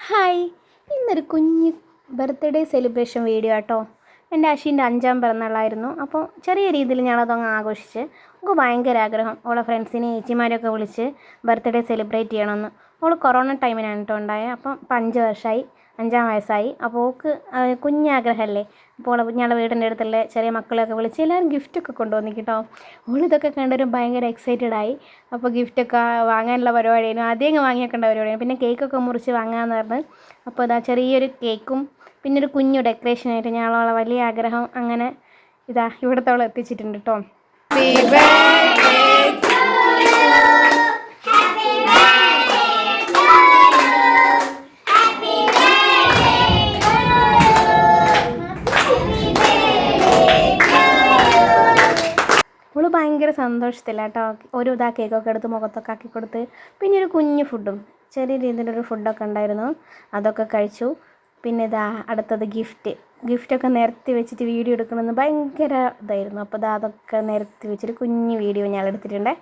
Hi, ഇന്നൊരു കുഞ്ഞ് birthday celebration video കേട്ടോ. എൻ്റെ അശ്വിൻ്റെ 5ാം പിറന്നാളായിരുന്നു. അപ്പോൾ ചെറിയ രീതിയിൽ ഞങ്ങളതങ്ങ് ആഘോഷിച്ച്. നമുക്ക് ഭയങ്കര ആഗ്രഹം ഓളെ ഫ്രണ്ട്സിനെ ചേച്ചിമാരെയൊക്കെ വിളിച്ച് ബർത്ത്ഡേ സെലിബ്രേറ്റ് ചെയ്യണമെന്ന്. ഓൾ കൊറോണ ടൈമിനാണ് കേട്ടോ ഉണ്ടായത്. അപ്പം 5 വർഷമായി, 5ാം വയസ്സായി. അപ്പോൾ ഓൾക്ക് കുഞ്ഞാഗ്രഹമല്ലേ. അപ്പോൾ ഞങ്ങളുടെ വീടിൻ്റെ അടുത്തുള്ള ചെറിയ മക്കളെയൊക്കെ വിളിച്ച് എല്ലാവരും ഗിഫ്റ്റൊക്കെ കൊണ്ടുവന്നു കേട്ടോ. ഓളിതൊക്കെ കണ്ടൊരു ഭയങ്കര എക്സൈറ്റഡ് ആയി. അപ്പോൾ ഗിഫ്റ്റൊക്കെ വാങ്ങാനുള്ള പരിപാടിയായിരുന്നു. ആദ്യം അങ്ങ് വാങ്ങിയേക്കേണ്ട പരിപാടിയാണ്. പിന്നെ കേക്കൊക്കെ മുറിച്ച് വാങ്ങാമെന്ന് പറഞ്ഞ്. അപ്പോൾ ഇതാ ചെറിയൊരു കേക്കും പിന്നെ ഒരു കുഞ്ഞു ഡെക്കറേഷനായിട്ട് ഞങ്ങളോളെ വലിയ ആഗ്രഹം അങ്ങനെ ഇതാ ഇവിടത്തോളം എത്തിച്ചിട്ടുണ്ട് കേട്ടോ. അവൾ ഭയങ്കര സന്തോഷത്തില്ല കേട്ടോ. ഒരു ഇതാ കേക്കൊക്കെ എടുത്ത് മുഖത്തൊക്കെ ആക്കി കൊടുത്ത് പിന്നെ ഒരു കുഞ്ഞു ഫുഡും ചെറിയ രീതിയിലൊരു ഫുഡൊക്കെ ഉണ്ടായിരുന്നു. അതൊക്കെ കഴിച്ചു. പിന്നെ ഇതാ അടുത്തത് ഗിഫ്റ്റൊക്കെ നിരത്തി വെച്ചിട്ട് വീഡിയോ എടുക്കണമെന്ന് ഭയങ്കര ഇതായിരുന്നു. അപ്പോൾ ഇതാ അതൊക്കെ നിരത്തി വെച്ചിട്ട് കുഞ്ഞു വീഡിയോ ഞാൻ എടുത്തിട്ടുണ്ടേ.